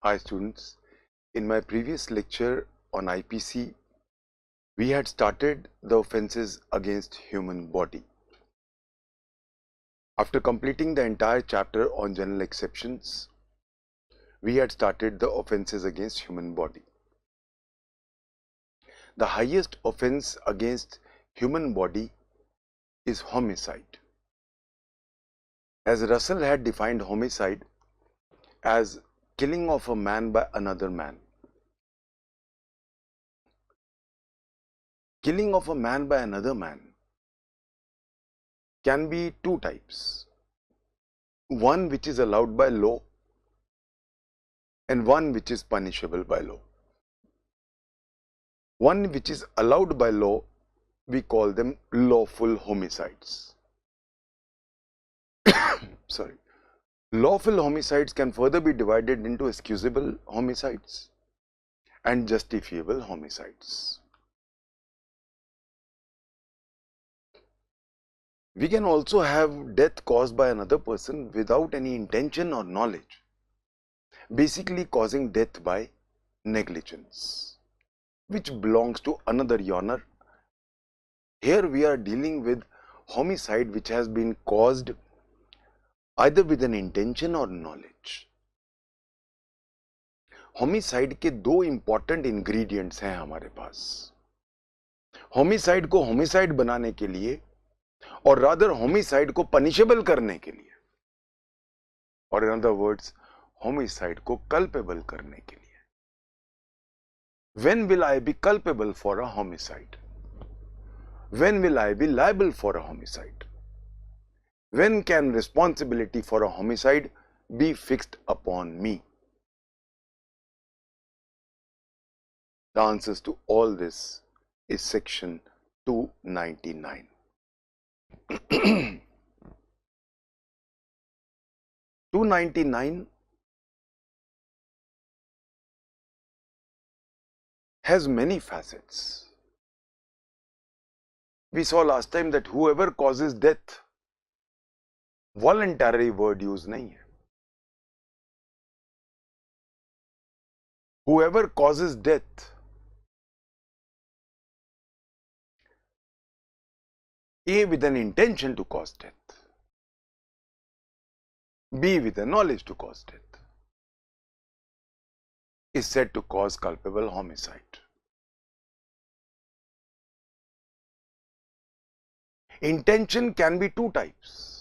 Hi students, in my previous lecture on IPC, we had started the offences against human body. After completing the entire chapter on general exceptions, we had started the offences against human body. The highest offence against human body is homicide. As Russell had defined homicide as killing of a man by another man. Killing of a man by another man can be two types. One which is allowed by law and one which is punishable by law. One which is allowed by law, we call them lawful homicides. Sorry. Lawful homicides can further be divided into excusable homicides and justifiable homicides. We can also have death caused by another person without any intention or knowledge, basically causing death by negligence, which belongs to another genre. Here we are dealing with homicide which has been caused either with an intention or knowledge. Homicide के दो important ingredients हैं हमारे पास. Homicide को homicide बनाने के लिए और rather homicide को पनिशेबल करने के लिए, और इन अदर वर्ड्स होमिसाइड को कल्पेबल करने के लिए. When will I be culpable for a homicide? When will I be liable for a homicide? When can responsibility for a homicide be fixed upon me? The answers to all this is section 299. 299 has many facets. We saw last time that whoever causes death, voluntary word use नहीं है. Whoever causes death, A with an intention to cause death, B with a knowledge to cause death, is said to cause culpable homicide. Intention can be two types: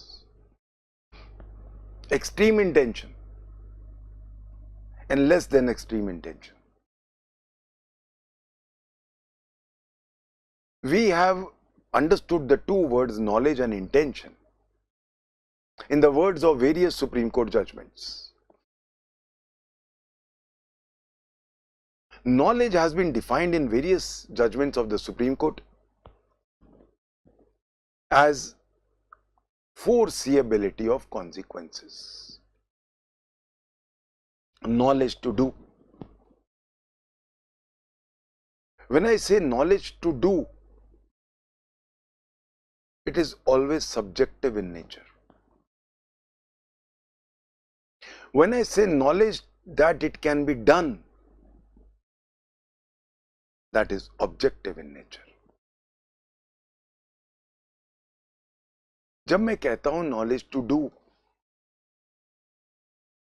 extreme intention and less than extreme intention. We have understood the two words knowledge and intention in the words of various Supreme Court judgments. Knowledge has been defined in various judgments of the Supreme Court as foreseeability of consequences. Knowledge to do. When I say knowledge to do, it is always subjective in nature. When I say knowledge that it can be done, that is objective in nature. जब मैं कहता हूं knowledge to do,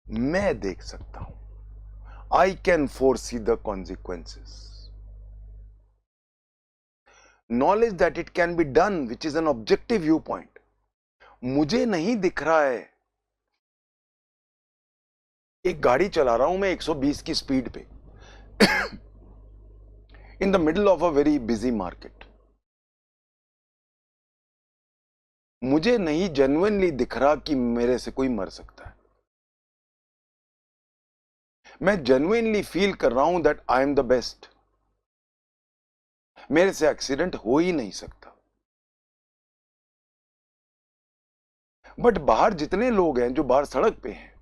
मैं देख सकता हूं, I can foresee the consequences. Knowledge that it can be done, which is an objective viewpoint. मुझे नहीं दिख रहा है, एक गाड़ी चला रहा हूं मैं 120 की स्पीड पे in the middle of a very busy market. मुझे नहीं genuinely दिख रहा कि मेरे से कोई मर सकता है. मैं genuinely feel कर रहा हूं that I am the best. मेरे से एक्सीडेंट हो ही नहीं सकता. बट बाहर जितने लोग हैं जो बाहर सड़क पे हैं,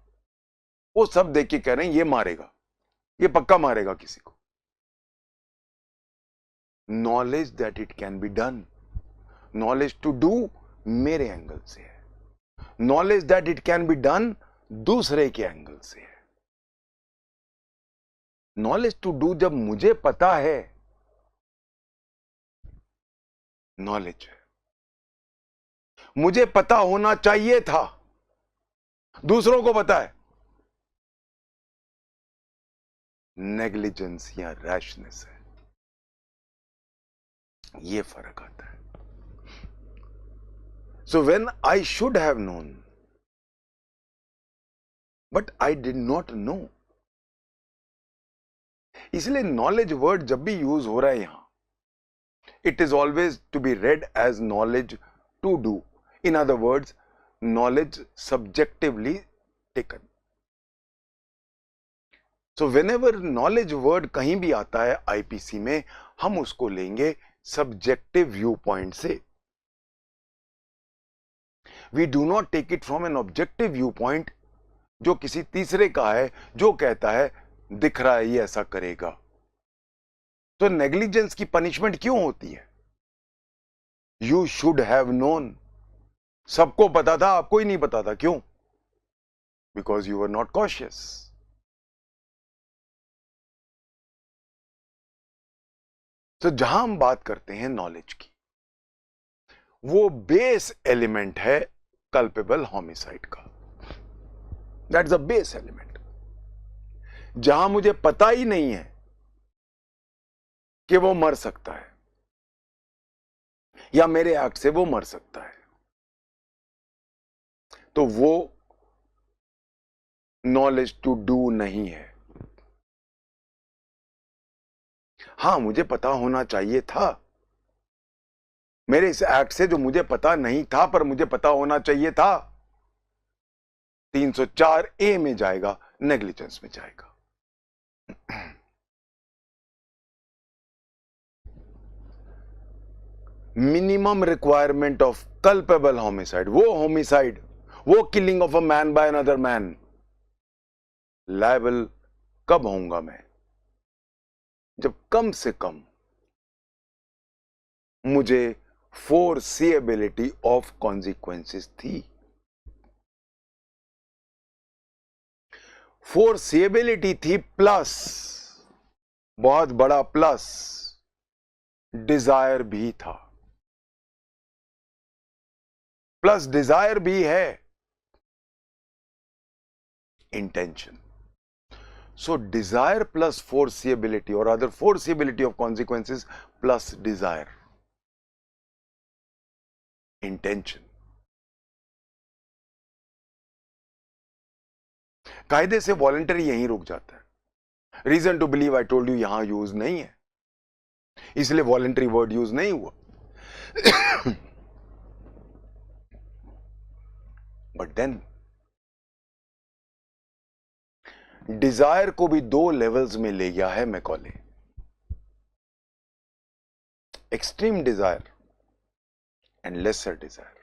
वो सब देख के कह रहे हैं ये मारेगा, ये पक्का मारेगा किसी को. Knowledge that it can be done, knowledge to do मेरे एंगल से है, knowledge that it can be done दूसरे के एंगल से है. नॉलेज टू डू जब मुझे पता है, नॉलेज है। मुझे पता होना चाहिए था, दूसरों को पता है, नेग्लिजेंस या रैशनेस है। ये फर्क आता है। So when I should have known but I did not know, इसलिए नॉलेज वर्ड जब भी यूज हो रहा है यहां, it is always to be read as knowledge to do. In other words, knowledge subjectively taken. So whenever knowledge word कहीं भी आता है आईपीसी में, हम उसको लेंगे subjective viewpoint से. We do not take it from an objective viewpoint जो किसी तीसरे का है, जो कहता है दिख रहा है ये ऐसा करेगा. तो नेग्लिजेंस की पनिशमेंट क्यों होती है? You should have known. सबको पता था, आपको ही नहीं पता था. क्यों? Because you were not cautious. तो जहां हम बात करते हैं नॉलेज की, वो बेस एलिमेंट है कल्पेबल होमिसाइड का. That's a base element. जहां मुझे पता ही नहीं है कि वो मर सकता है या मेरे एक्ट से वो मर सकता है, तो वो नॉलेज टू डू नहीं है. हां, मुझे पता होना चाहिए था. मेरे इस एक्ट से जो मुझे पता नहीं था पर मुझे पता होना चाहिए था, 304A में जाएगा, नेग्लिजेंस में जाएगा. Minimum requirement of culpable homicide, वो होमिसाइड, वो killing of a man by another man, liable कब होऊंगा मैं? जब कम से कम मुझे फोरसीएबिलिटी ऑफ कॉन्सिक्वेंसेस थी. फोरसीएबिलिटी थी प्लस, बहुत बड़ा प्लस, डिजायर भी था. प्लस डिजायर भी है intention. So desire plus foreseeability or other foreseeability of consequences plus desire, intention. कायदे से वॉलंटरी यहीं रुक जाता है. Reason to believe I told you यहां यूज नहीं है, इसलिए वॉलंटरी वर्ड यूज नहीं हुआ. बट देन डिजायर को भी दो लेवल्स में ले गया है Macaulay. Extreme desire and lesser desire.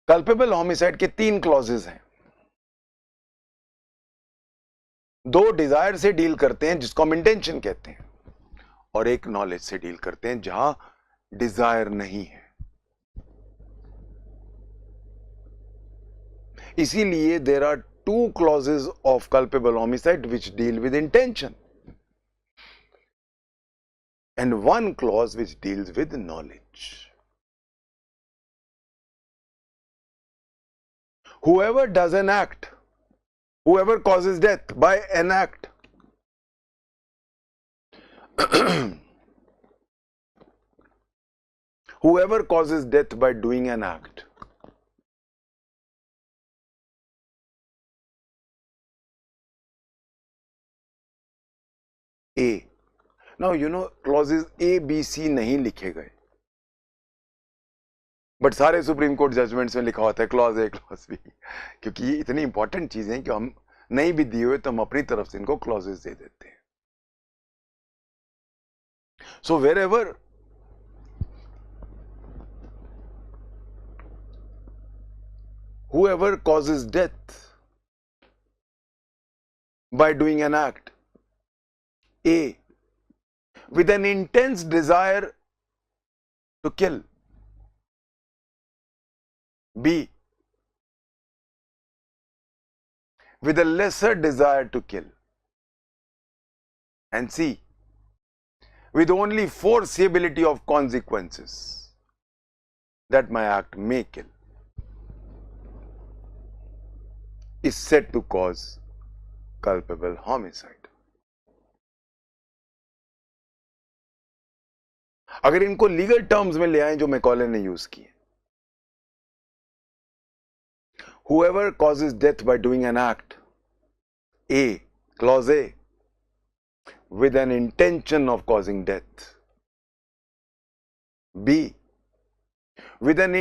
Culpable homicide के 3 क्लॉजेस हैं. 2 डिजायर से डील करते हैं जिसको हम इंटेंशन कहते हैं, और एक नॉलेज से डील करते हैं जहां डिजायर नहीं है. इसीलिए there are 2 clauses of culpable homicide which deal with intention and 1 clause which deals with knowledge. Whoever does an act, whoever causes death by an act, whoever causes death by doing an act, A. Now you know clauses A, B, C नहीं लिखे गए, but सारे supreme court judgements में लिखा होता है clause A clause B, क्योंकि ये इतनी इंपॉर्टेंट चीजें हैं कि हम नहीं भी दिए हुए तो हम अपनी तरफ से इनको क्लॉजेस दे देते हैं. सो wherever whoever causes death by doing an act, A, with an intense desire to kill, B, with a lesser desire to kill. And C, with only foreseeability of consequences that my act may kill, is said to cause culpable homicide. अगर इनको legal terms में ले आए जो Macaulay ने use किए, whoever causes death by doing an act, A, clause A, with an intention of causing death, B, with an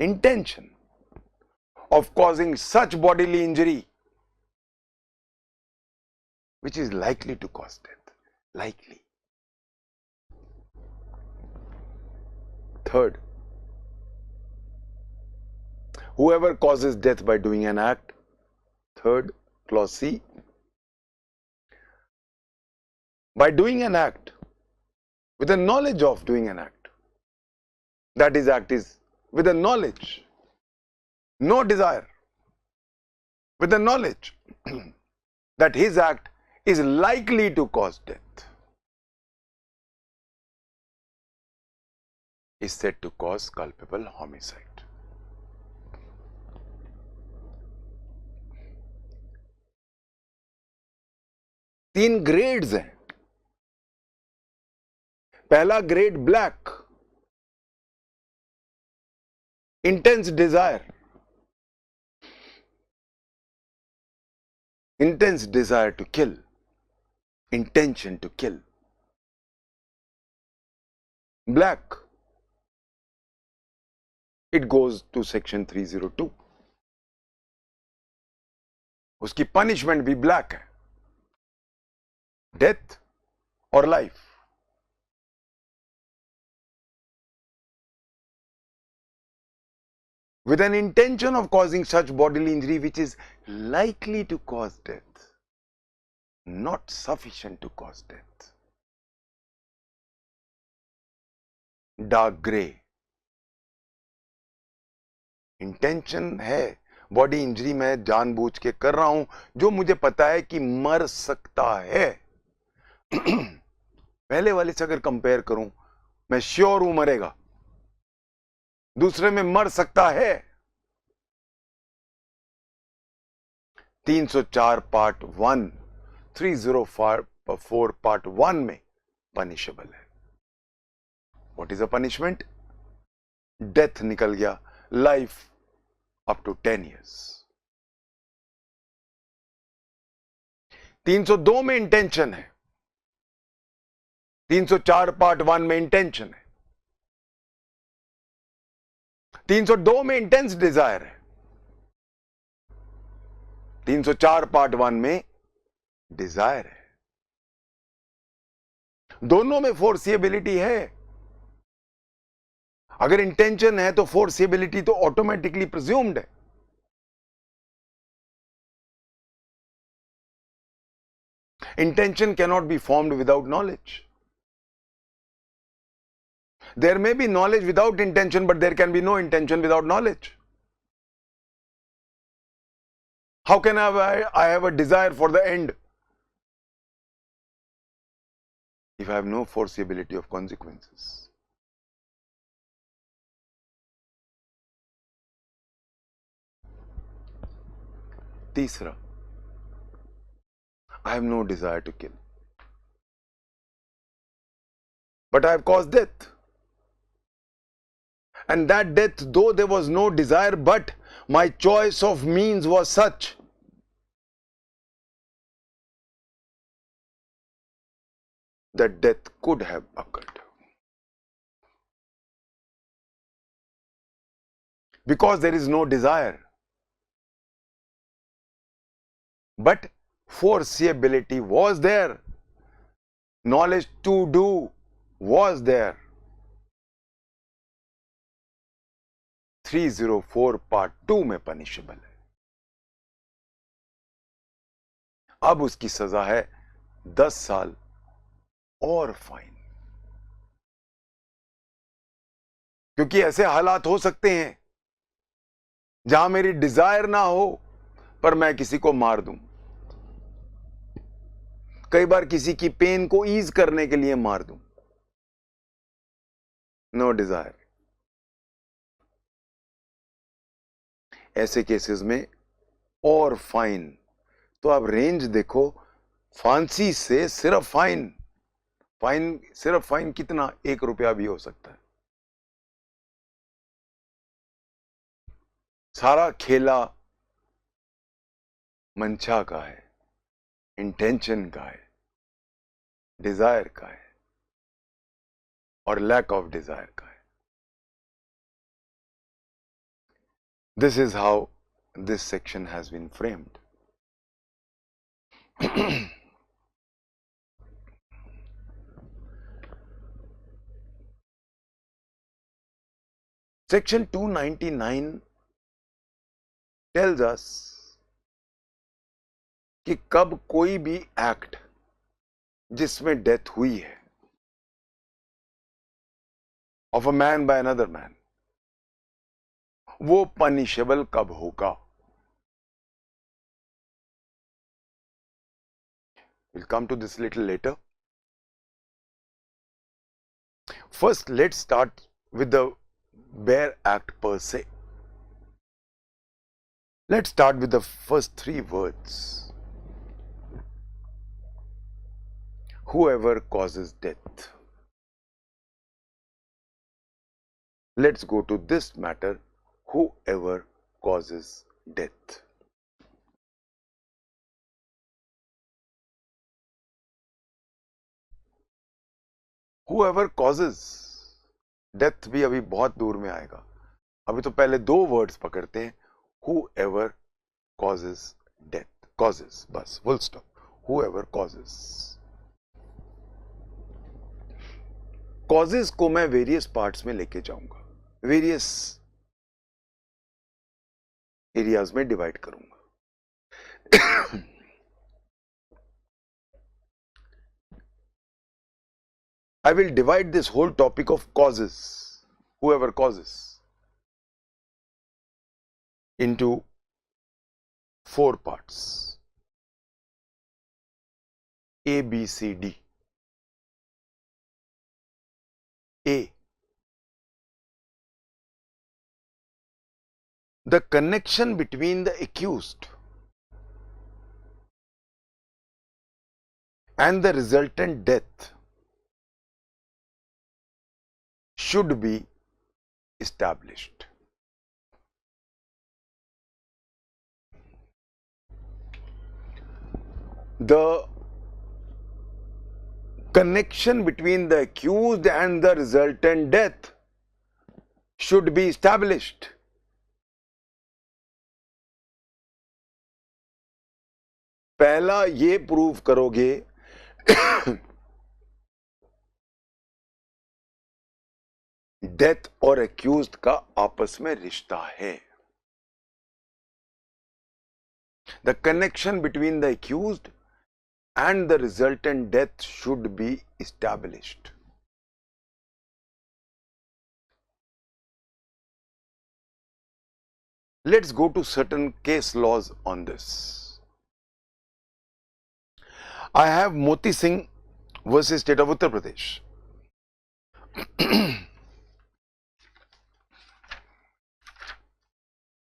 intention of causing such bodily injury which is likely to cause death. Likely. Third, whoever causes death by doing an act, third, clause C, by doing an act with the knowledge of doing an act. That is, act is with the knowledge, no desire, with the knowledge that his act is likely to cause death, is said to cause culpable homicide. तीन grades हैं. पहला grade black, intense desire, intense desire to kill, intention to kill. Black, it goes to section 302. उसकी punishment भी black है, death or life. With an intention of causing such bodily injury which is likely to cause death, not sufficient to cause death. Dark grey, intention है, body injury मैं जानबूझ के कर रहा हूं जो मुझे पता है कि मर सकता है. पहले वाले से अगर कंपेयर करूं, मैं श्योर हूं मरेगा, दूसरे में मर सकता है. 304 पार्ट 1, 304 पार्ट 1 में पनिशेबल है. What is a punishment? Death निकल गया, लाइफ अप टू 10 years. 302 में इंटेंशन है, 304 पार्ट 1 में इंटेंशन है, 302 में इंटेंस डिजायर है, 304 पार्ट 1 में डिजायर है. दोनों में फोर्सिएबिलिटी है. अगर इंटेंशन है तो फोर्सिएबिलिटी तो ऑटोमेटिकली प्रिज्यूम्ड है. Intention cannot be formed without knowledge. There may be knowledge without intention, but there can be no intention without knowledge. How can I have a desire for the end if I have no foreseeability of consequences? तीसरा, I have no desire to kill, but I have caused death. And that death, though there was no desire, but my choice of means was such that death could have occurred. Because there is no desire, but foreseeability was there, knowledge to do was there. 304 part 2 में punishable है. अब उसकी सजा है 10 साल और fine. क्योंकि ऐसे हालात हो सकते हैं जहां मेरी डिजायर ना हो पर मैं किसी को मार दूं, कई बार किसी की पेन को ईज करने के लिए मार दूं, नो डिजायर। ऐसे केसेस में और फाइन, तो आप रेंज देखो, फांसी से सिर्फ फाइन, सिर्फ फाइन कितना, 1 रुपया भी हो सकता है। सारा खेला मंशा का है, इंटेंशन का है, डिजायर का है और लैक ऑफ डिजायर का है। This is how this section has been framed. Section 299 tells us कि कब कोई भी एक्ट जिसमें डेथ हुई है of a man by another man, वो पनिशेबल कब होगा। We'll come to this little later. First, let's start with the bare act per se. Let's start with the first 3 words. Whoever causes death. Let's go to this matter, whoever causes death. Whoever causes death भी अभी बहुत दूर में आएगा, अभी तो पहले 2 words पकड़ते हैं, whoever causes death, causes, बस full stop, whoever causes. causes को मैं वेरियस पार्ट्स में लेके जाऊंगा, वेरियस एरियाज में डिवाइड करूंगा। I will divide this whole topic of causes, whoever causes, into 4 parts, A, B, C, D. A, the connection between the accused and the resultant death should be established. The connection between the accused and the resultant death should be established. पहला ये prove करोगे death और accused का आपस में रिश्ता है। The connection between the accused and the resultant death should be established. Let's go to certain case laws on this. I have Moti Singh versus State of Uttar Pradesh.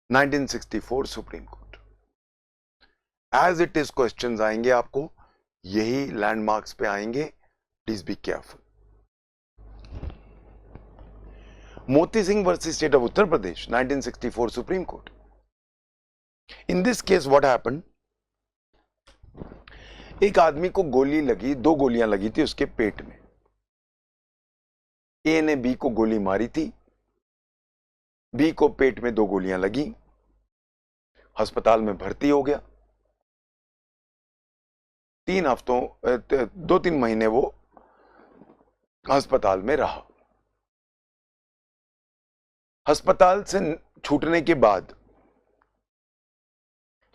1964 Supreme Court. As it is questions आएंगे आपको, यही landmarks पे आएंगे, please be careful. Moti Singh versus state of Uttar Pradesh, 1964 supreme court. In this case what happened, एक आदमी को गोली लगी, 2 गोलियां लगी थी उसके पेट में। ए ने बी को गोली मारी थी, बी को पेट में 2 गोलियां लगी, अस्पताल में भर्ती हो गया। 2-3 महीने वो अस्पताल में रहा। अस्पताल से छूटने के बाद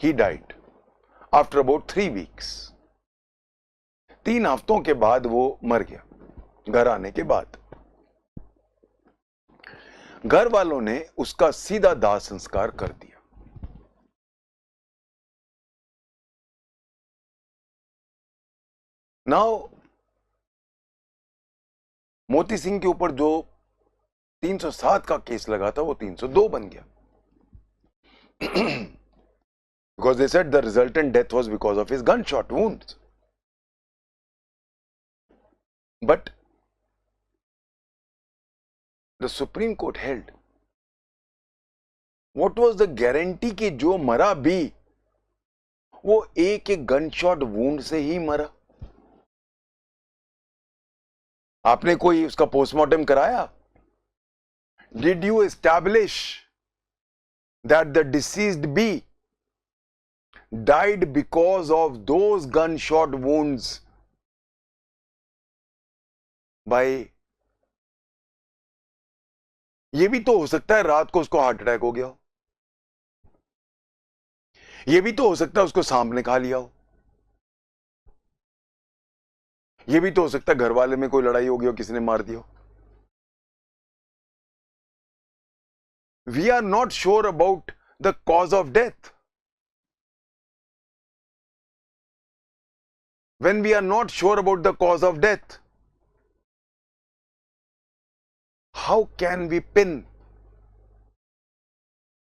he died after about 3 weeks. 3 हफ्तों के बाद वो मर गया घर आने के बाद। घर वालों ने उसका सीधा दाह संस्कार कर दिया। नाउ मोती सिंह के ऊपर जो 307 का केस लगा था वो 302 बन गया, because they said the resultant death was because of his gunshot wounds. But the Supreme Court held, what was the guarantee कि जो मरा भी वो एक गनशॉट वुंड से ही मरा? आपने कोई उसका पोस्टमार्टम कराया? Did you establish that the deceased be died because of those gunshot wounds by? ये भी तो हो सकता है रात को उसको हार्ट अटैक हो गया हो, ये भी तो हो सकता है उसको सांप ने खा लिया हो, ये भी तो हो सकता है घर वाले में कोई लड़ाई हो गई हो, किसी ने मार दिया हो. We are not sure about the cause of death. When we are not sure about the cause of death, how can we pin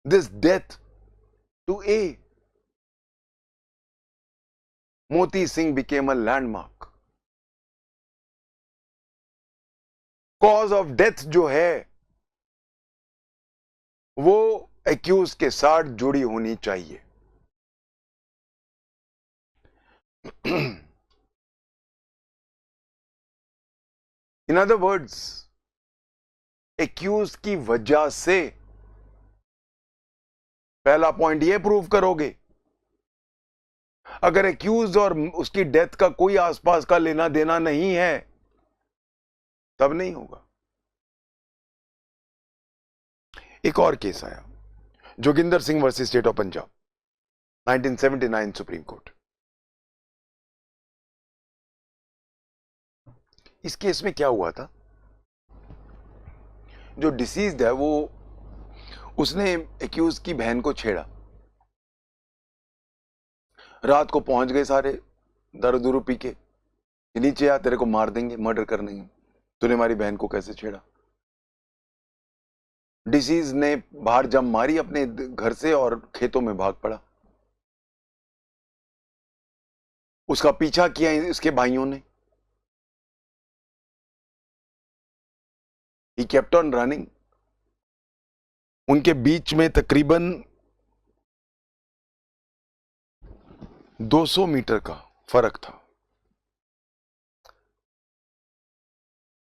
this death to A? Moti Singh became a landmark. Cause of death जो है वो accused के साथ जुड़ी होनी चाहिए. In other words, accused की वजह से पहला पॉइंट ये प्रूव करोगे. अगर एक्यूज और उसकी डेथ का कोई आसपास का लेना देना नहीं है तब नहीं होगा. एक और केस आया, Joginder Singh versus state of Punjab, 1979 supreme court. इस केस में क्या हुआ था, जो डिसीज्ड है वो उसने एक्यूज की बहन को छेड़ा. रात को पहुंच गए सारे दारू दूरू पी के, नीचे आ तेरे को मार देंगे, मर्डर कर देंगे, तूने हमारी बहन को कैसे छेड़ा. डिसीज ने बाहर जम मारी अपने घर से और खेतों में भाग पड़ा. उसका पीछा किया इसके भाइयों ने. He kept on running. उनके बीच में तकरीबन 200 मीटर का फर्क था,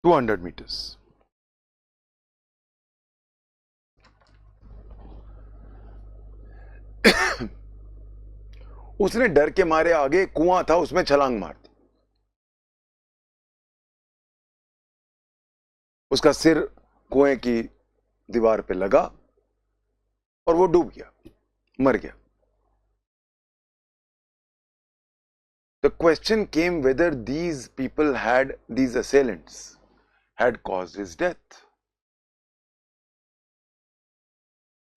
200 मीटर्स. उसने डर के मारे आगे कुआं था उसमें छलांग मार दी. उसका सिर कुएं की दीवार पे लगा और वो डूब गया, मर गया. The question came whether these people these assailants had caused his death.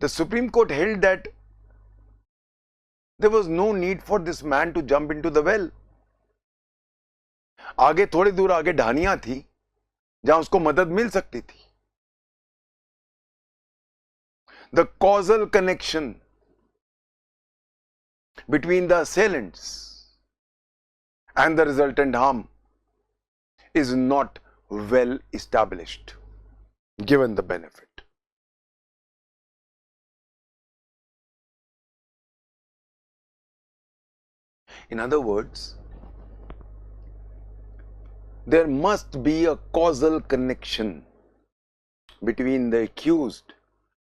The Supreme Court held that there was no need for this man to jump into the well. आगे थोड़ी दूर आगे ढानियां थी जहां उसको मदद मिल सकती थी. The causal connection between the assailants and the resultant harm is not well established given the benefit. In other words, there must be a causal connection between the accused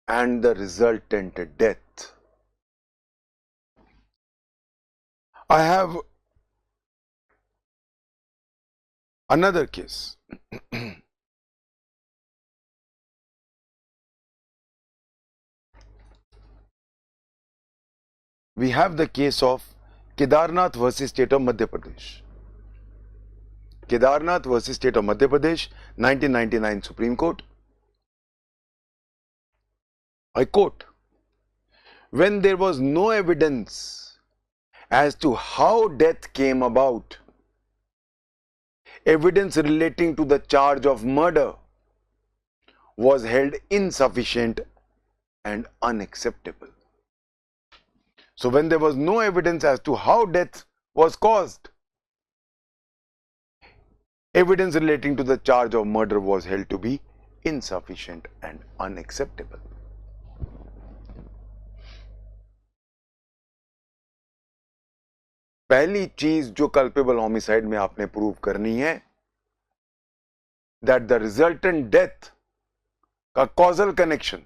and the resultant death. I have another case. We have the case of Kedarnath versus State of Madhya Pradesh. Kedarnath versus State of Madhya Pradesh, 1999 Supreme Court. I quote, when there was no evidence as to how death came about, evidence relating to the charge of murder was held insufficient and unacceptable. So when there was no evidence as to how death was caused, evidence relating to the charge of murder was held to be insufficient and unacceptable. पहली चीज जो culpable homicide में आपने prove करनी है, that the resultant death का causal connection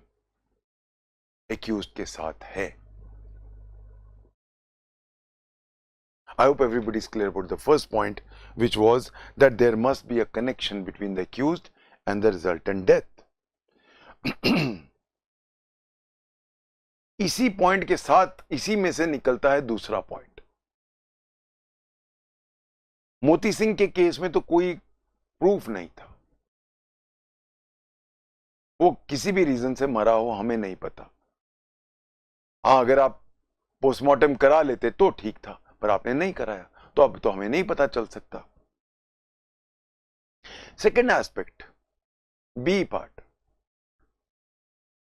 accused के साथ है. I hope everybody is clear about the first point, which was that there must be a connection between the accused and the resultant death. इसी point के साथ इसी में से निकलता है दूसरा पॉइंट. मोती सिंह के केस में तो कोई प्रूफ नहीं था, वो किसी भी रीजन से मरा हो हमें नहीं पता. हाँ, अगर आप पोस्टमार्टम करा लेते तो ठीक था, पर आपने नहीं कराया तो अब तो हमें नहीं पता चल सकता. Second aspect, B part,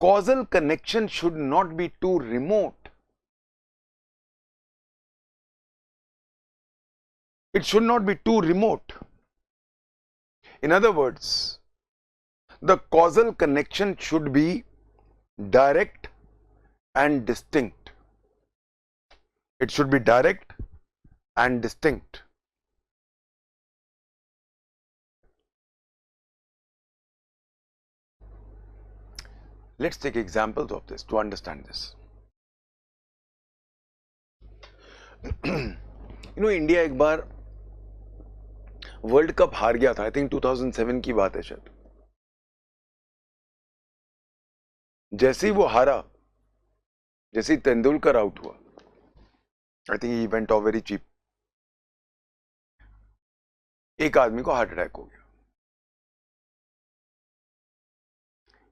causal connection should not be too remote. It should not be too remote. In other words, the causal connection should be direct and distinct. It should be direct and distinct. Let's take examples of this to understand this. India एक बार world cup हार गया था. I think 2007 की बात है शायद. जैसे ही वो हारा, जैसे ही तेंदुलकर आउट हुआ, I think he went off very cheap, एक आदमी को हार्ट अटैक हो गया.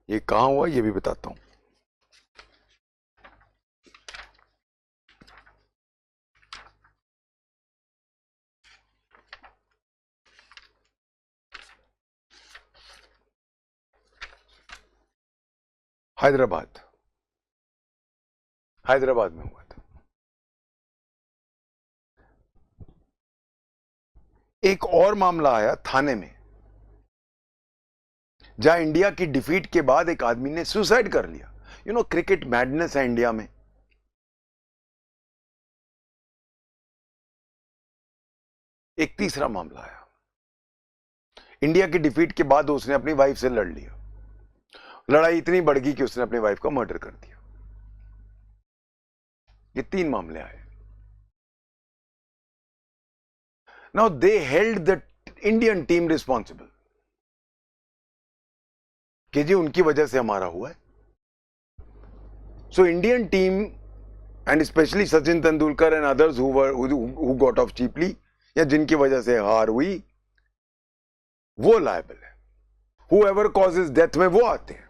ये कहां हुआ ये भी बताता हूं. हैदराबाद में हुआ था. एक और मामला आया थाने में, जहां इंडिया की डिफीट के बाद एक आदमी ने सुसाइड कर लिया. क्रिकेट मैडनेस है इंडिया में. एक तीसरा मामला आया, इंडिया की डिफीट के बाद उसने अपनी वाइफ से लड़ लिया. लड़ाई इतनी बढ़ गई कि उसने अपनी वाइफ का मर्डर कर दिया. ये 3 मामले आए. Now they held the Indian team responsible कि जी उनकी वजह से हमारा हुआ है. So Indian team and specially Sachin Tendulkar and others who got off cheaply, या जिनकी वजह से हार हुई, वो लायबल है. हुएवर कॉजेज डेथ में वो आते हैं.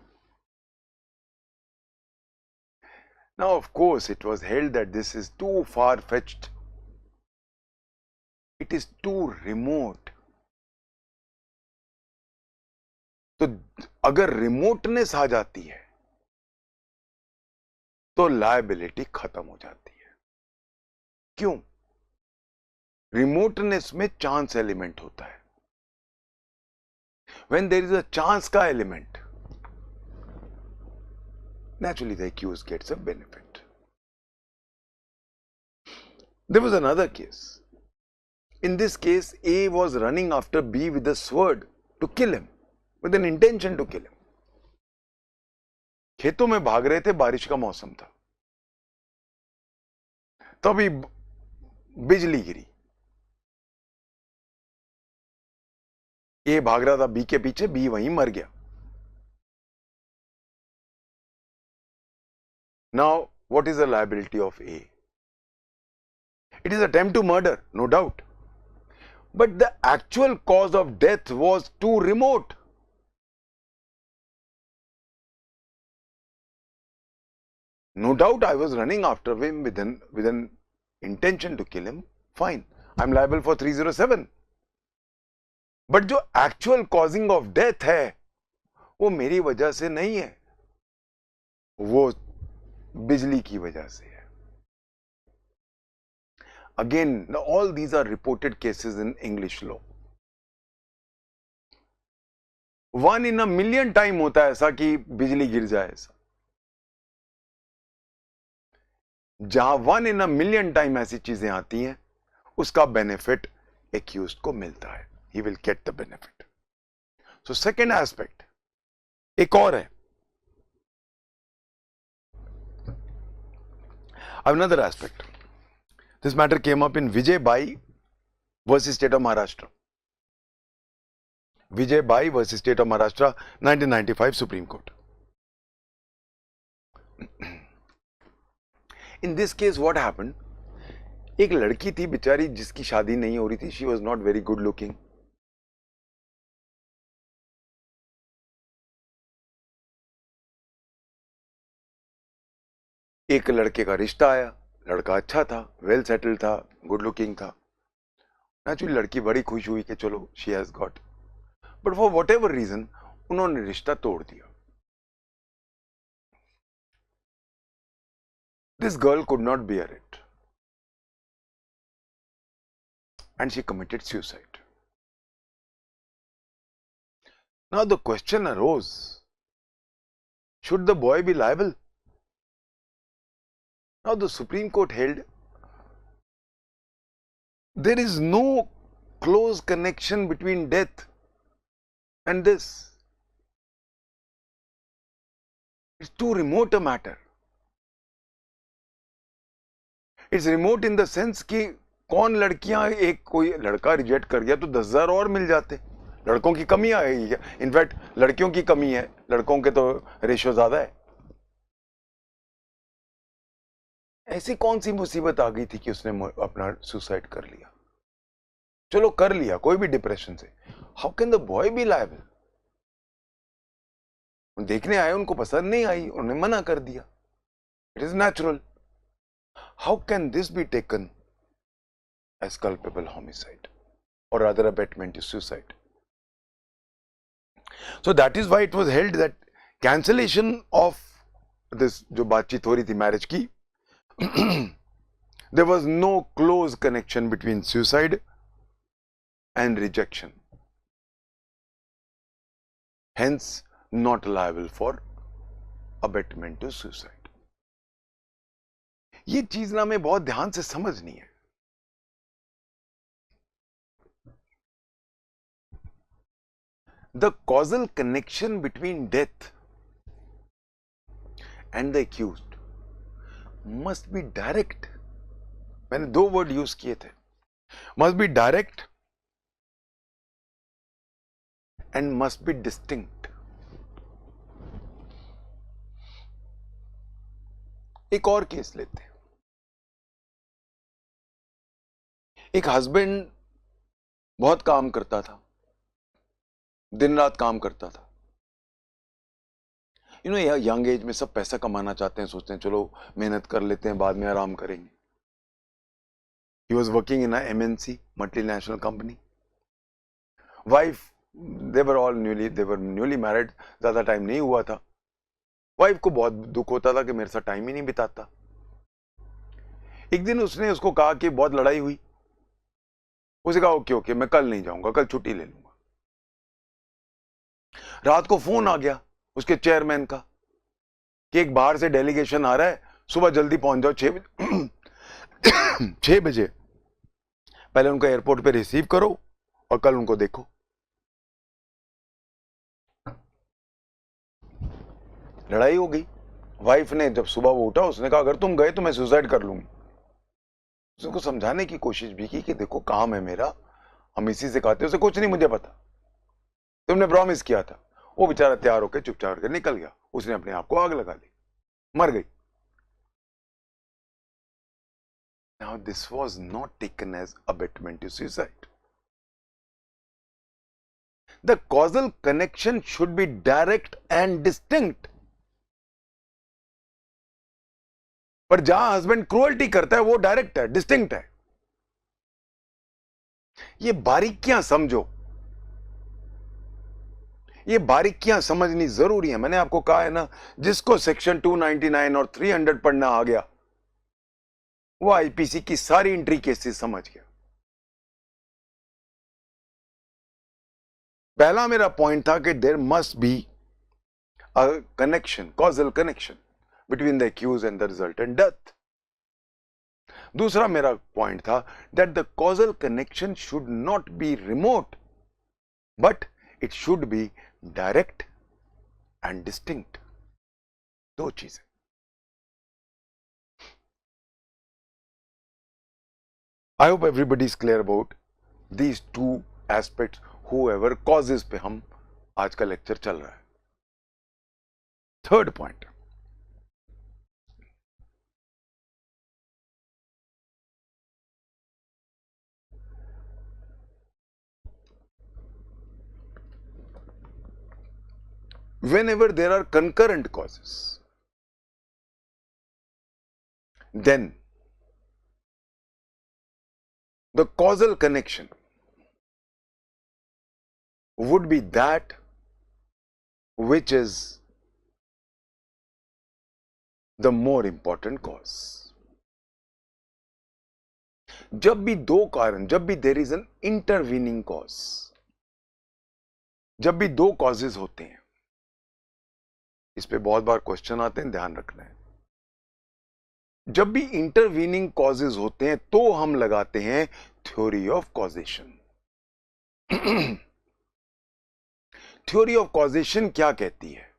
Now, of course, it was held that this is too far-fetched. It is too remote. तो अगर रिमोटनेस आ जाती है तो लायबिलिटी खत्म हो जाती है. क्यों? रिमोटनेस में चांस एलिमेंट होता है. When there is a chance का element, naturally the accused gets a benefit. There was another case. In this case, A was running after B with a sword to kill him, with an intention to kill him. खेतों में भाग रहे थे, बारिश का मौसम था, तभी बिजली गिरी. ए भाग रहा था बी के पीछे, बी वहीं मर गया. Now, what is the liability of A? It is attempt to murder, no doubt. But the actual cause of death was too remote. No doubt I was running after him with an intention to kill him. Fine, I'm liable for 307. But जो actual causing of death है वो मेरी वजह से नहीं है, वो बिजली की वजह से है. Again, all these are reported cases in English law. 1 in a million time होता है ऐसा कि बिजली गिर जाए. ऐसा जहां 1 in a million टाइम ऐसी चीजें आती हैं, उसका बेनिफिट एक्यूज्ड को मिलता है. He will get the benefit. So second aspect, एक और है. Another aspect. This matter came up in Vijay Bai versus State of Maharashtra. Vijay Bai versus State of Maharashtra, 1995 Supreme Court. In this case, what happened? एक लड़की थी बेचारी जिसकी शादी नहीं हो रही थी. She was not very good looking. एक लड़के का रिश्ता आया. लड़का अच्छा था, वेल सेटल्ड था, गुड लुकिंग था. नेचुरली लड़की बड़ी खुश हुई कि चलो she has got. But for whatever reason उन्होंने रिश्ता तोड़ दिया. This girl could not bear it and she committed suicide. Now the question arose, should the boy be liable? Now the Supreme Court held there is no close connection between death and this. It's too remote a matter. It's remote in the sense कि कौन लड़कियां, एक कोई लड़का reject कर गया तो 10,000 और मिल जाते. लड़कों की कमी आ गई है. इनफैक्ट लड़कियों की कमी है, लड़कों के तो रेशियो ज्यादा है. ऐसी कौन सी मुसीबत आ गई थी कि उसने अपना सुसाइड कर लिया? चलो कर लिया, कोई भी डिप्रेशन से. How can the boy be liable? देखने आए, उनको पसंद नहीं आई, उन्होंने मना कर दिया. It is natural. How can this be taken as culpable homicide और rather abetment to suicide? So that is why it was held that cancellation of this, जो बातचीत हो रही थी मैरिज की, there was no close connection between suicide and rejection, hence not liable for abetment to suicide. ये चीज ना हमें बहुत ध्यान से समझनी है. The causal connection between death and the accused must be direct. मैंने 2 वर्ड यूज किए थे. Must be direct and must be distinct. एक और केस लेते हैं. एक हस्बैंड बहुत काम करता था, दिन रात काम करता था. यंग एज में सब पैसा कमाना चाहते हैं, सोचते हैं चलो मेहनत कर लेते हैं, बाद में आराम करेंगे. He was working in a MNC, multinational company. Wife, they were newly married, ज्यादा टाइम नहीं हुआ था. वाइफ को बहुत दुख होता था कि मेरे साथ टाइम ही नहीं बिताता. एक दिन उसने उसको कहा कि बहुत लड़ाई हुई. उसे कहा ओके ओके, मैं कल नहीं जाऊंगा, कल छुट्टी ले लूंगा. रात को फोन आ गया उसके चेयरमैन का कि एक बाहर से डेलीगेशन आ रहा है, सुबह जल्दी पहुंच जाओ 6 बजे 6 बजे पहले उनको एयरपोर्ट पे रिसीव करो और कल उनको देखो. लड़ाई हो गई. वाइफ ने जब सुबह वो उठा, उसने कहा अगर तुम गए तो मैं सुसाइड कर लूंगी. उसको समझाने की कोशिश भी की कि देखो काम है मेरा, हम इसी से खाते. उसे कुछ नहीं मुझे पता, तुमने प्रॉमिस किया था. वो बेचारा तैयार होकर चुपचाप करके निकल गया. उसने अपने आप को आग लगा ली, मर गई. Now this was not taken as abetment to suicide. The causal connection should be direct and distinct. पर जहां हस्बैंड क्रूअल्टी करता है वो डायरेक्ट है, डिस्टिंक्ट है। ये बारीकियां समझो, ये बारीकियां समझनी जरूरी है। मैंने आपको कहा है ना, जिसको सेक्शन 299 और 300 पढ़ना आ गया वो आईपीसी की सारी एंट्री केसेस समझ गया। पहला मेरा पॉइंट था कि there must be a connection, causal connection between the accused and the resultant death. दूसरा मेरा पॉइंट था that the causal connection should not be remote but it should be direct and distinct. दो चीजें। I hope everybody is clear about these two aspects, whoever causes पे हम आज का lecture चल रहा है। Third point, whenever there are concurrent causes, then the causal connection would be that which is the more important cause. जब भी दो कारण, जब भी there is an intervening cause, जब भी दो causes होते हैं, इस पे बहुत बार क्वेश्चन आते हैं, ध्यान रखना है। जब भी इंटरवीनिंग कॉजेज होते हैं तो हम लगाते हैं theory of causation. Theory of causation क्या कहती है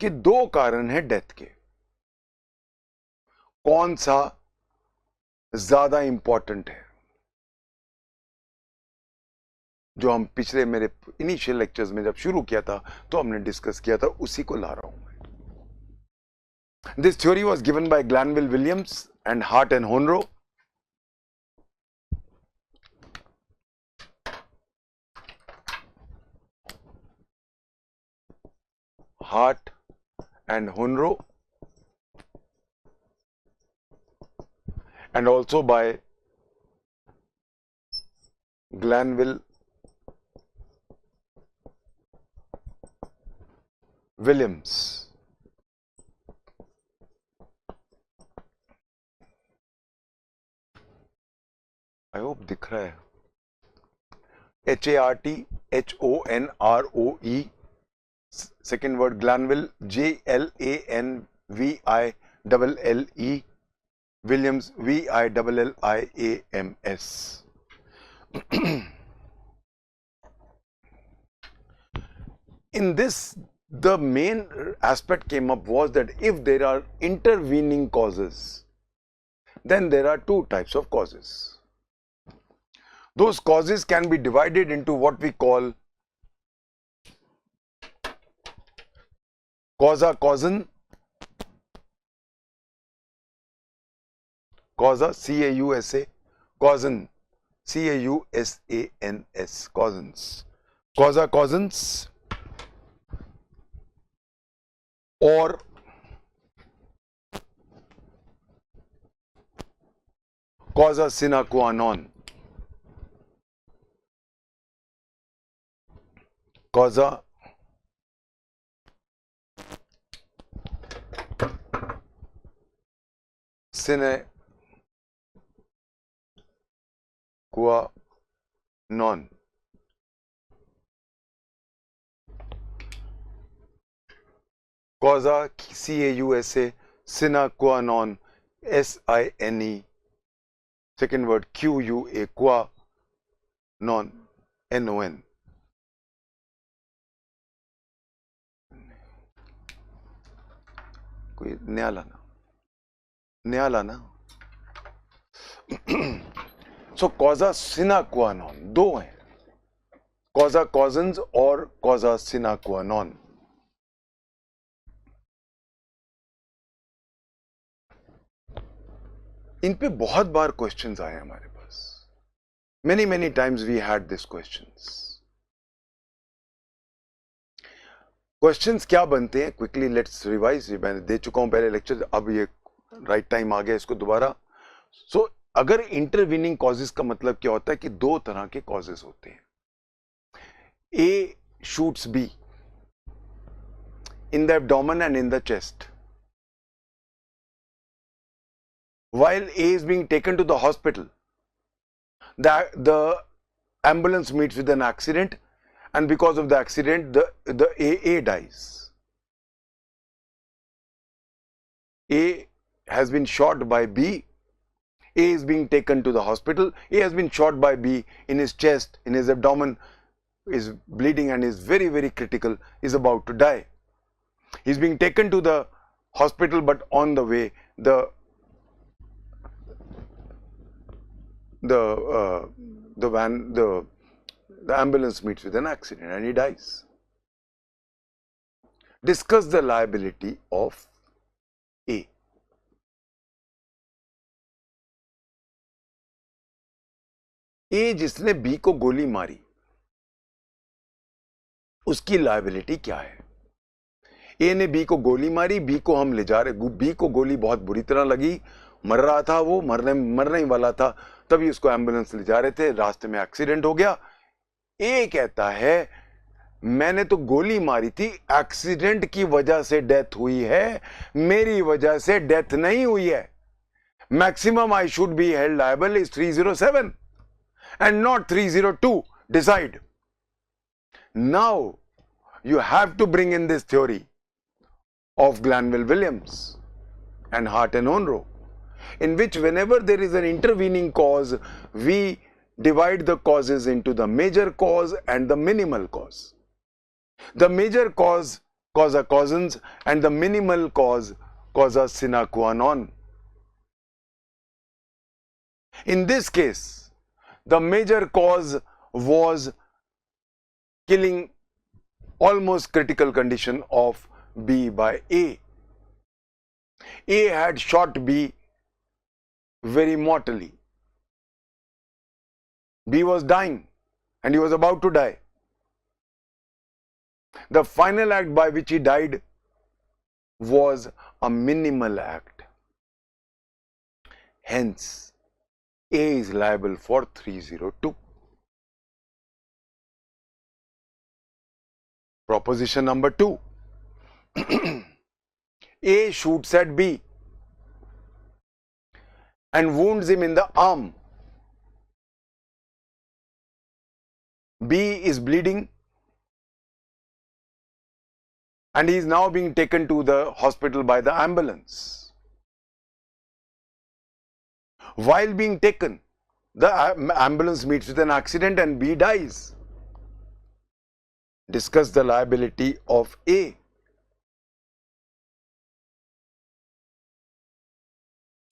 कि दो कारण है डेथ के, कौन सा ज्यादा इंपॉर्टेंट है। जो हम पिछले मेरे इनिशियल लेक्चर्स में जब शुरू किया था तो हमने डिस्कस किया था, उसी को ला रहा हूं मैं। This theory was given by Glanville Williams and Hart and Honro. Hart and Honro, and also by Glanville Williams. I hope दिख रहा है। HARTHONROE, second word Glanville, GLANVILLE, Williams VILLIAMS. In this, the main aspect came up was that if there are intervening causes, then there are two types of causes. Those causes can be divided into what we call causa causan, causa CAUSA, causan CAUSANS, causans, causa causans, or causa sine qua non, causa sine qua non. Causa CAUSA, sine qua non, SINE, second word QUA, qua non, NON. कोई नया लाना। सो कॉजा सिना क्वा non दो हैं, कॉजा कॉजन्स और कॉजा सिना क्वा non. इन पे बहुत बार क्वेश्चंस आए हमारे पास। Many times we had this questions क्या बनते हैं, क्विकली लेट्स रिवाइज। मैं दे चुका हूं पहले लेक्चर, अब ये राइट टाइम आ गया इसको दोबारा. सो अगर इंटरवीनिंग कॉजेज का मतलब क्या होता है कि दो तरह के कॉजेज होते हैं. A shoots B in the abdomen and in the chest. While A is being taken to the hospital, the ambulance meets with an accident, and because of the accident, the A dies. A has been shot by B. A is being taken to the hospital. A has been shot by B in his chest, in his abdomen, is bleeding and is very, very critical, is about to die. He's being taken to the hospital, but on the way, the ambulance meets with an accident and he dies. Discuss the liability of A. A जिसने B को गोली मारी, उसकी liability क्या है? ए ने B को गोली मारी, बी को हम ले जा रहे, बी को गोली बहुत बुरी तरह लगी, मर रहा था, वो मरने ही वाला था, तभी उसको एम्बुलेंस ले जा रहे थे, रास्ते में एक्सीडेंट हो गया. ए कहता है मैंने तो गोली मारी थी, एक्सीडेंट की वजह से डेथ हुई है, मेरी वजह से डेथ नहीं हुई है. Maximum I should be held liable is 307 and not 302. Decide. Now you have to bring in this theory of Glanville-Williams and Hart and Enroll, in which whenever there is an intervening cause, we divide the causes into the major cause and the minimal cause. The major cause, causa causans, and the minimal cause, causa sine qua non. In this case, the major cause was killing almost critical condition of B by A. A had shot B very mortally. B was dying and he was about to die. The final act by which he died was a minimal act. Hence, A is liable for 302. Proposition number 2. A shoots at B and wounds him in the arm. B is bleeding and he is now being taken to the hospital by the ambulance. While being taken, the ambulance meets with an accident and B dies. Discuss the liability of A.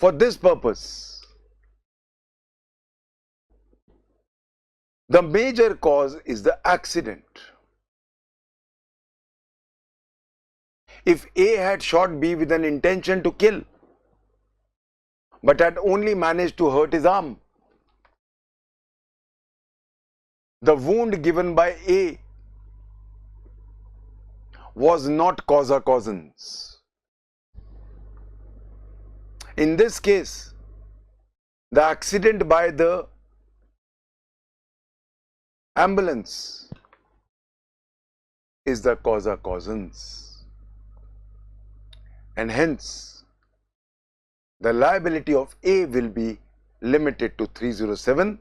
For this purpose, the major cause is the accident. If A had shot B with an intention to kill, but had only managed to hurt his arm, the wound given by A was not causa causans. In this case, the accident by the ambulance is the causa causans, and hence the liability of A will be limited to 307.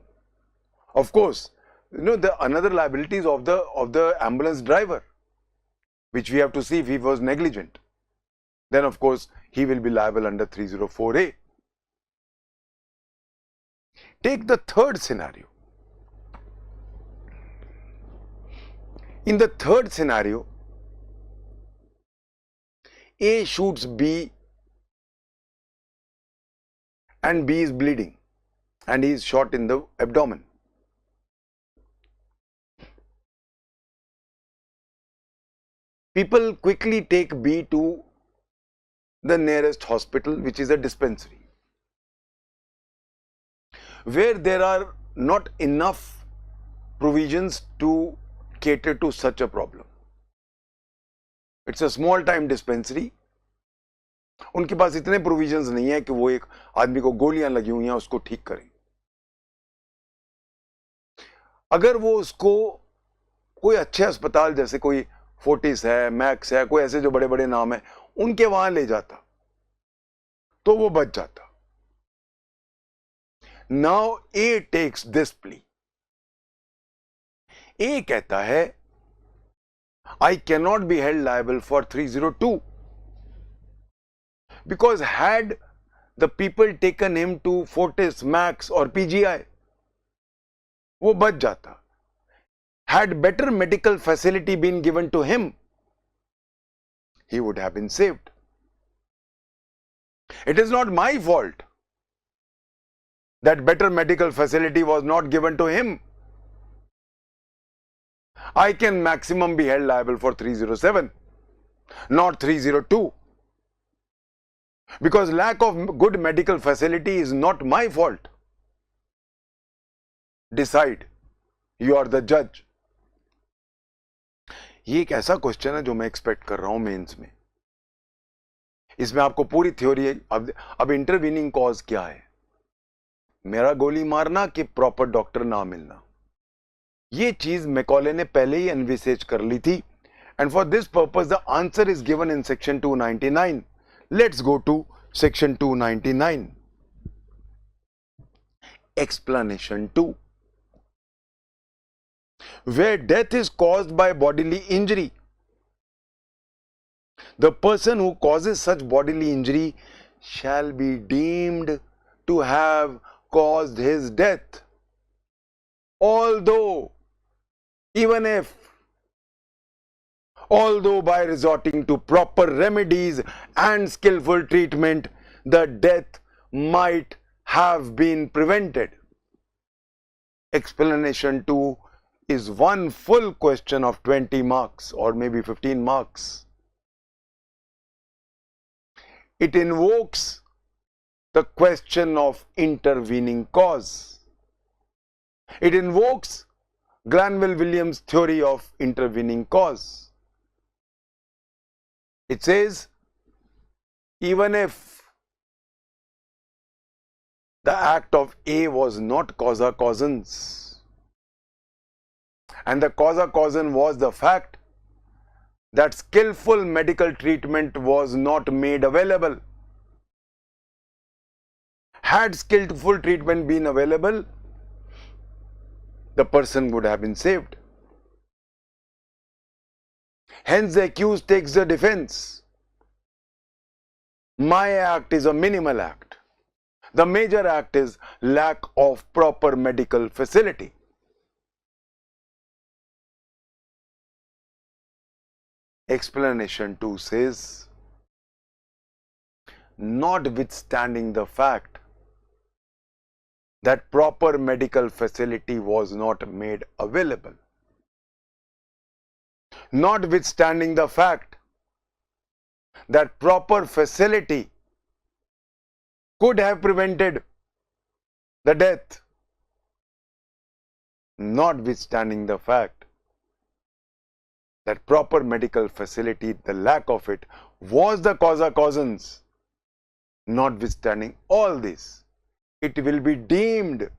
Of course, the another liabilities of the ambulance driver, which we have to see if he was negligent. Then of course he will be liable under 304A. Take the third scenario. In the third scenario, A shoots B and B is bleeding and he is shot in the abdomen. People quickly take B to the nearest hospital, which is a dispensary, where there are not enough provisions to cater to such a problem. It's a small time dispensary. उनके पास इतने provisions नहीं है कि वो एक आदमी को गोलियां लगी हुई हैं उसको ठीक करें। अगर वो उसको कोई अच्छे अस्पताल जैसे कोई फोर्टिस है, मैक्स है, कोई ऐसे जो बड़े बड़े नाम है, उनके वहां ले जाता तो वो बच जाता। Now A takes this plea. A कहता है I can not be held liable for 302 because had the people taken him to Fortis, Max और पीजीआई, वो बच जाता। Had better medical facility been given to him, he would have been saved. It is not my fault that better medical facility was not given to him. I can maximum be held liable for 307, not 302. Because lack of good medical facility is not my fault. Decide. You are the judge. ये एक ऐसा question है जो मैं expect कर रहा हूं mains में। इसमें आपको पूरी थ्योरी, अब इंटरवीनिंग कॉज क्या है, मेरा गोली मारना कि प्रॉपर डॉक्टर ना मिलना, ये चीज मैकॉले ने पहले ही एनविसेज कर ली थी। And for this purpose the answer is given in section 299। Let's go to section 299। Explanation 2। Where death is caused by bodily injury, the person who causes such bodily injury shall be deemed to have caused his death, although by resorting to proper remedies and skillful treatment, the death might have been prevented. Explanation 2 is one full question of 20 marks or maybe 15 marks. It invokes the question of intervening cause. It invokes Glanville-Williams' theory of intervening cause. It says, even if the act of A was not causa causans, and the causa causans was the fact that skillful medical treatment was not made available. Had skillful treatment been available, the person would have been saved. Hence the accused takes the defense. My act is a minimal act. The major act is lack of proper medical facility. Explanation 2 says, notwithstanding the fact that proper medical facility was not made available, notwithstanding the fact that proper facility could have prevented the death, notwithstanding the fact that proper medical facility, the lack of it, was the causa causans. Notwithstanding all this, it will be deemed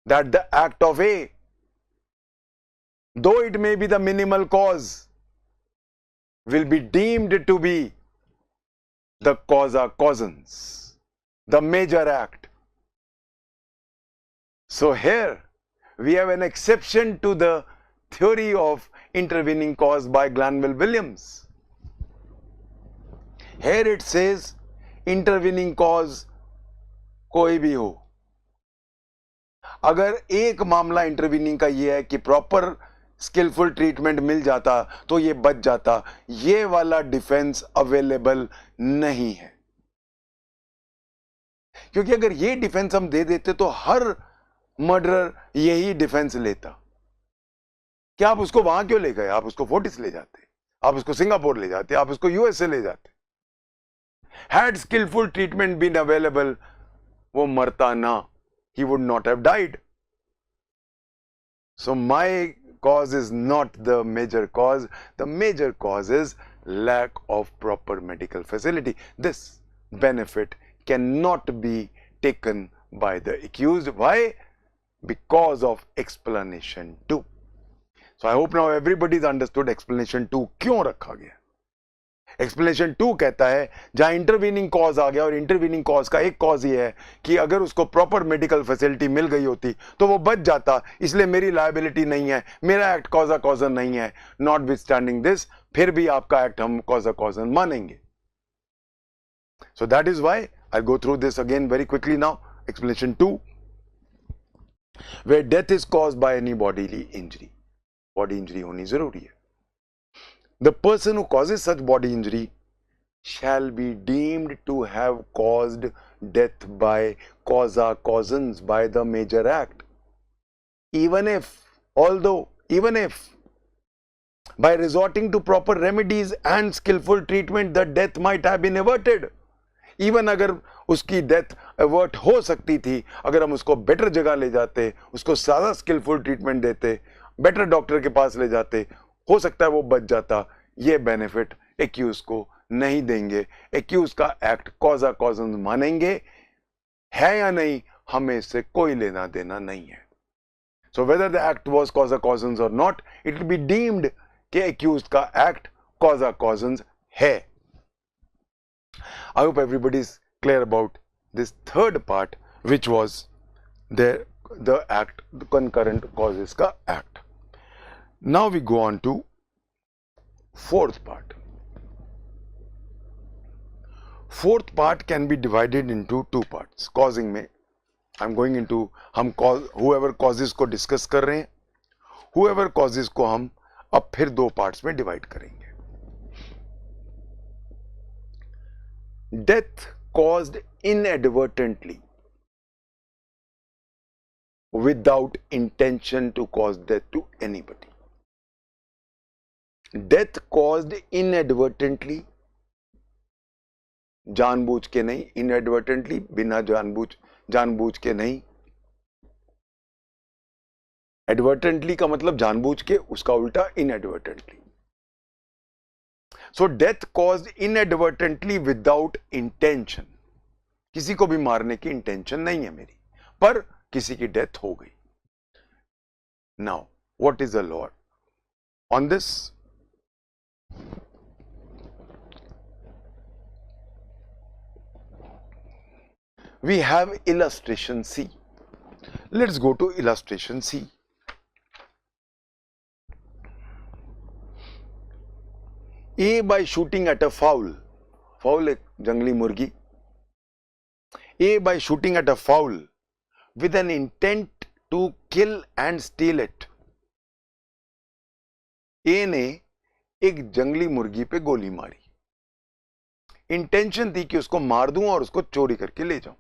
that the act of A, though it may be the minimal cause, will be deemed to be the causa causans, the major act. So here we have an exception to the theory of intervening cause by Glanville-Williams. Here it says intervening cause कोई भी हो। अगर एक मामला intervening का ये है कि प्रॉपर स्किलफुल ट्रीटमेंट मिल जाता तो ये बच जाता, ये वाला डिफेंस अवेलेबल नहीं है। क्योंकि अगर ये डिफेंस हम दे देते तो हर मर्डरर यही डिफेंस लेता। क्या आप उसको वहां क्यों ले गए? आप उसको फोर्टिस ले जाते, आप उसको सिंगापुर ले जाते, आप उसको यूएसए ले जाते। Had skillful treatment been available, वो मरता ना, he would not have died. So my cause is not the major cause. The major cause is lack of proper medical facility. This benefit cannot be taken by the accused. Why? Because of explanation 2. So I hope now everybody's understood explanation 2 क्यों रखा गया. Explanation 2 कहता है जहां intervening cause आ गया, और intervening cause का एक कॉज ये है कि अगर उसको प्रॉपर मेडिकल फैसिलिटी मिल गई होती तो वो बच जाता, इसलिए मेरी लायबिलिटी नहीं है, मेरा एक्ट कॉजा कॉजन नहीं है. नॉट विथ स्टैंडिंग दिस, फिर भी आपका एक्ट हम कॉजा कॉजन मानेंगे. So that is why I go through this again very quickly now. Explanation 2, where death is caused by any bodily injury. Body injury होनी जरूरी है. The person who causes such body injury shall be deemed to have caused death by causa causans by the major act, even if by resorting to proper remedies and skillful treatment the death might have been averted. Even अगर उसकी death avert हो सकती थी, अगर हम उसको better जगह ले जाते, उसको ज्यादा स्किलफुल ट्रीटमेंट देते, बेटर डॉक्टर के पास ले जाते, हो सकता है वो बच जाता. ये बेनिफिट एक्यूज को नहीं देंगे. एक्यूज का एक्ट कॉजा कॉजन मानेंगे, है या नहीं हमें इससे कोई लेना देना नहीं है. So whether the act was causa causans और not, it will be deemed कि एक्यूज का एक्ट कॉजा कॉजन है. I hope everybody is clear about this third part, which was the act, the concurrent causes ka act. Now we go on to fourth part. Fourth part can be divided into two parts. Causing में I'm going into हम whoever causes को discuss कर रहे हैं. Whoever causes को हम अब फिर दो parts में divide करेंगे. Death caused inadvertently without intention to cause death to anybody. Death caused inadvertently, जानबूझ के नहीं, inadvertently बिना जानबूझ के नहीं. Advertently का मतलब जानबूझ के, उसका उल्टा inadvertently. So death caused inadvertently without intention. किसी को भी मारने की इंटेंशन नहीं है मेरी, पर किसी की डेथ हो गई. Now, what is the law on this? We have illustration C. Let's go to illustration C. A by shooting at a fowl एक जंगली मुर्गी. A by shooting at a fowl with an intent to kill and steal it. A ने एक जंगली मुर्गी पे गोली मारी. इंटेंशन थी कि उसको मार दूं और उसको चोरी करके ले जाऊं.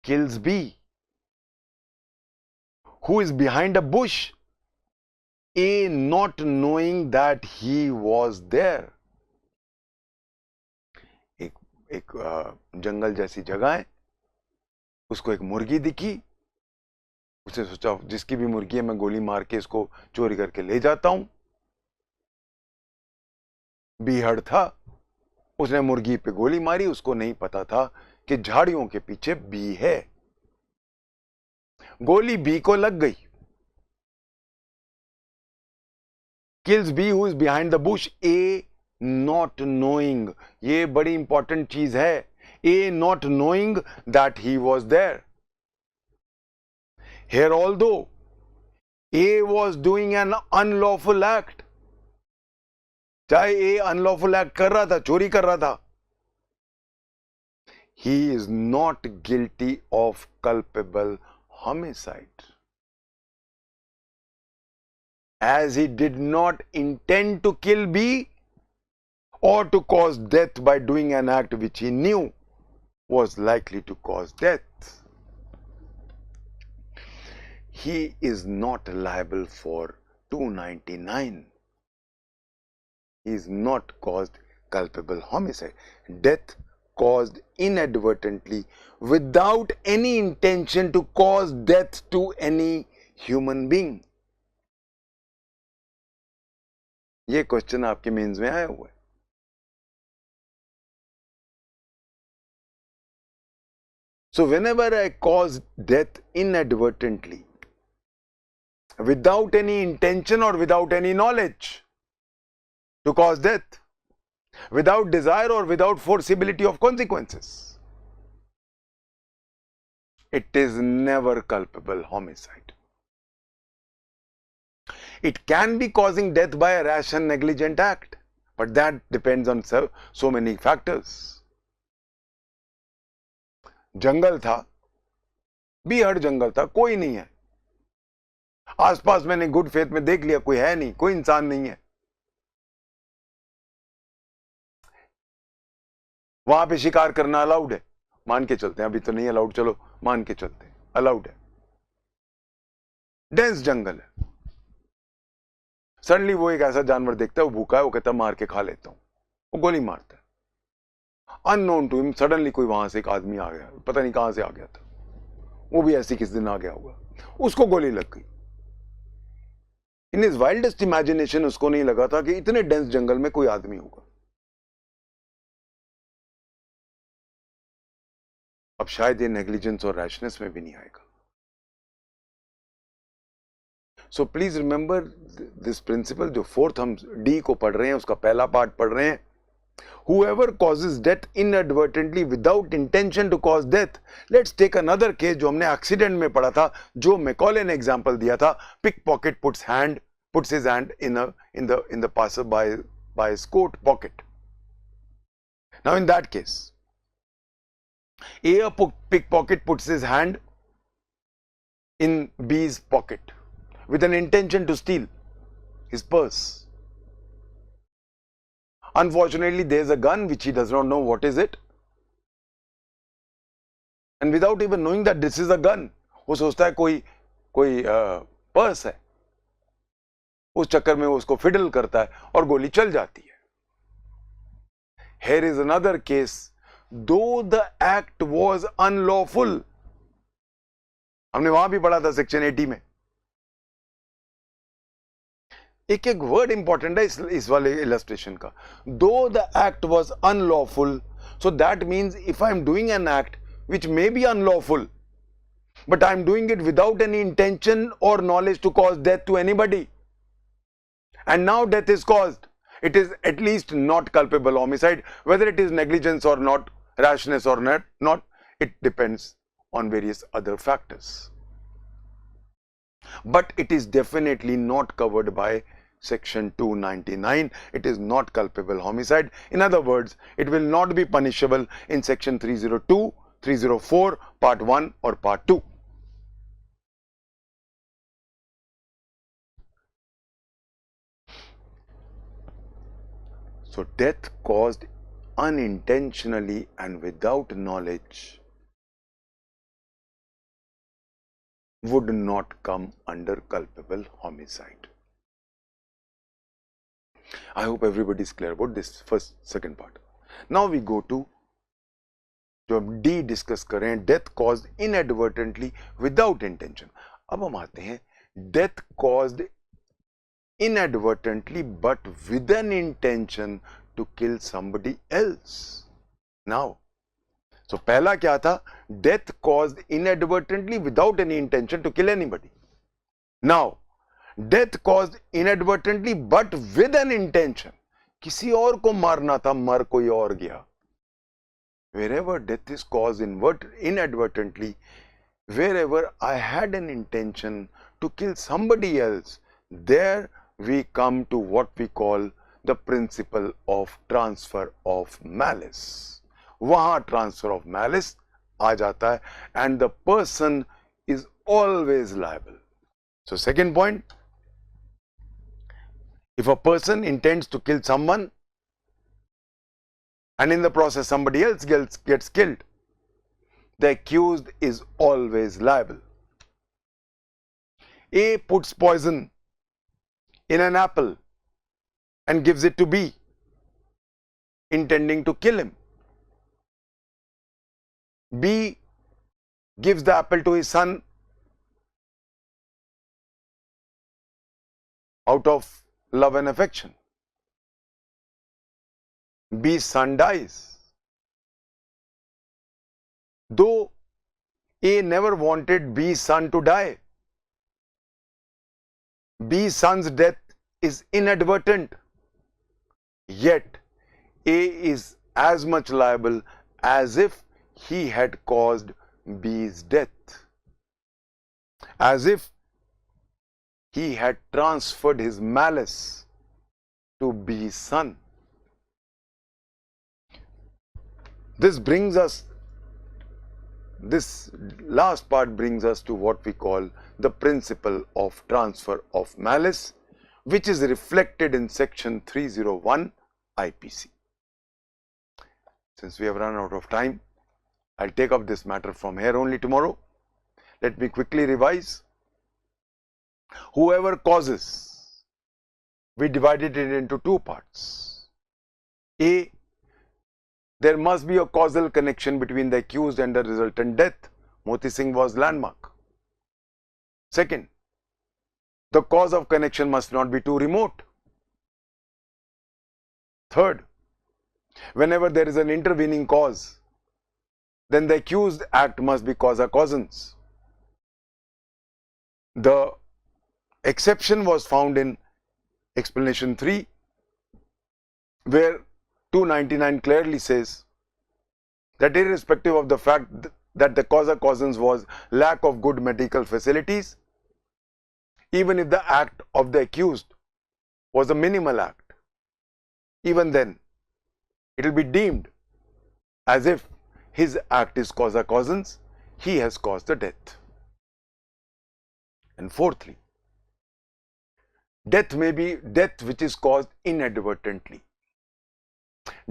Kills B, who is behind a bush. A not knowing that he was there. एक जंगल जैसी जगह है, उसको एक मुर्गी दिखी, उसने सोचा जिसकी भी मुर्गी है मैं गोली मार के इसको चोरी करके ले जाता हूं. बीहड़ था, उसने मुर्गी पे गोली मारी, उसको नहीं पता था कि झाड़ियों के पीछे बी है. गोली बी को लग गई. Kills B who is behind the bush. A not knowing, ये बड़ी इंपॉर्टेंट चीज है. A not knowing that he was there. Here although A was doing an unlawful act, चाहे A unlawful act कर रहा था, चोरी कर रहा था, he is not guilty of culpable homicide, as he did not intend to kill B or to cause death by doing an act which he knew was likely to cause death. He is not liable for 299. He is not caused culpable homicide. Death caused inadvertently without any intention to cause death to any human being. ये question आपके mains में आया हुआ है. So whenever I cause death inadvertently, without any intention or without any knowledge to cause death, without desire or without forcibility of consequences, it is never culpable homicide. It can be causing death by a rash and negligent act, but that depends on so many factors. जंगल था, बीहड़ जंगल था, कोई नहीं है. आसपास मैंने good faith में देख लिया, कोई है नहीं, कोई इंसान नहीं है. वहां पे शिकार करना अलाउड है, मान के चलते हैं. अभी तो नहीं अलाउड, चलो मान के चलते हैं अलाउड है. डेंस जंगल है. सडनली वो एक ऐसा जानवर देखता है, वो भूखा है, वो कहता है मार के खा लेता हूं. वो गोली मारता है. अननोन टू हिम सडनली कोई वहां से एक आदमी आ गया, पता नहीं कहां से आ गया था, वो भी ऐसे किस दिन आ गया होगा, उसको गोली लग गई. इन हिज वाइल्डेस्ट इमेजिनेशन उसको नहीं लगा था कि इतने डेंस जंगल में कोई आदमी होगा. अब शायद ये नेग्लिजेंस और रैशनेस में भी नहीं आएगा. So please remember this principle. जो फोर्थ हम डी को पढ़ रहे हैं, उसका पहला पार्ट पढ़ रहे हैं. Whoever causes death inadvertently without intention to cause death. Let's take another case जो हमने एक्सीडेंट में पढ़ा था, जो मैकॉले ने एग्जांपल दिया था. Pickpocket puts his hand in the passerby's coat pocket. Now in that case, A pickpocket puts his hand in B's pocket with an intention to steal his purse. Unfortunately, there's a gun which he does not know what is it, and without even knowing that this is a gun, वो सोचता है कोई purse है. उस चक्कर में वो उसको फिडल करता है और गोली चल जाती है. Here is another case. Though the act was unlawful, हमने वहां भी पढ़ा था सेक्शन 80 में. एक एक वर्ड इंपॉर्टेंट है इस वाले इलस्ट्रेशन का. Though the act was unlawful, so that means if I am doing an act which may be unlawful, but I am doing it without any intention और knowledge to cause death to anybody, and now death is caused, it is at least not culpable homicide. Whether it is negligence or not, rashness or not, it depends on various other factors. But it is definitely not covered by Section 299. It is not culpable homicide. In other words, it will not be punishable in Section 302, 304, Part 1 or Part 2. So death caused unintentionally and without knowledge would not come under culpable homicide. I hope everybody is clear about this second part. Now we go to जो हम D discuss करें, death caused inadvertently without intention. अब हम आते हैं death caused inadvertently but with an intention to kill somebody else. Now, so पहला क्या था? Death caused inadvertently without any intention to kill anybody. Now, death caused inadvertently but with an intention. किसी और को मारना था, मर कोई और गया. Wherever death is caused inadvertently, wherever I had an intention to kill somebody else, there we come to what we call the principle of transfer of malice. वहां transfer of malice आ जाता है, and the person is always liable. So second point, if a person intends to kill someone and in the process somebody else gets killed, the accused is always liable. A puts poison in an apple and gives it to B, intending to kill him. B gives the apple to his son out of love and affection. B's son dies. Though A never wanted B's son to die, B's son's death is inadvertent, yet A is as much liable as if he had caused B's death, as if he had transferred his malice to B's son. This last part brings us to what we call the principle of transfer of malice, which is reflected in section 301 IPC. Since we have run out of time, I'll take up this matter from here only tomorrow. Let me quickly revise. Whoever causes, we divided it into two parts. A, there must be a causal connection between the accused and the resultant death. Moti Singh was landmark. Second, the cause of connection must not be too remote. Third, whenever there is an intervening cause, then the accused act must be causa causans. The exception was found in explanation 3, where 299 clearly says that irrespective of the fact that the causa causans was lack of good medical facilities, even if the act of the accused was a minimal act, even then it will be deemed as if his act is causa causans, he has caused the death. And fourthly, death may be death which is caused inadvertently.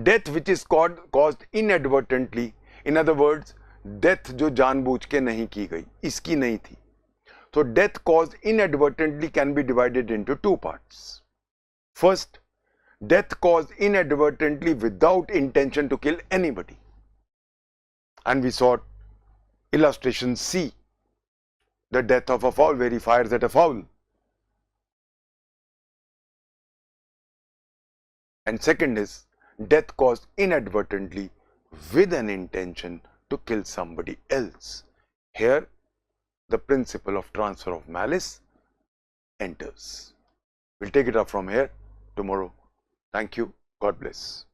Death which is caused inadvertently, in other words, death जो जानबूझ के नहीं की गई, इसकी नहीं थी. So death caused inadvertently can be divided into two parts. First, death caused inadvertently without intention to kill anybody. And we saw illustration C, the death of a fowl where he fires at a fowl. And second is death caused inadvertently with an intention to kill somebody else. Here, the principle of transfer of malice enters. We'll take it up from here tomorrow. Thank you. God bless.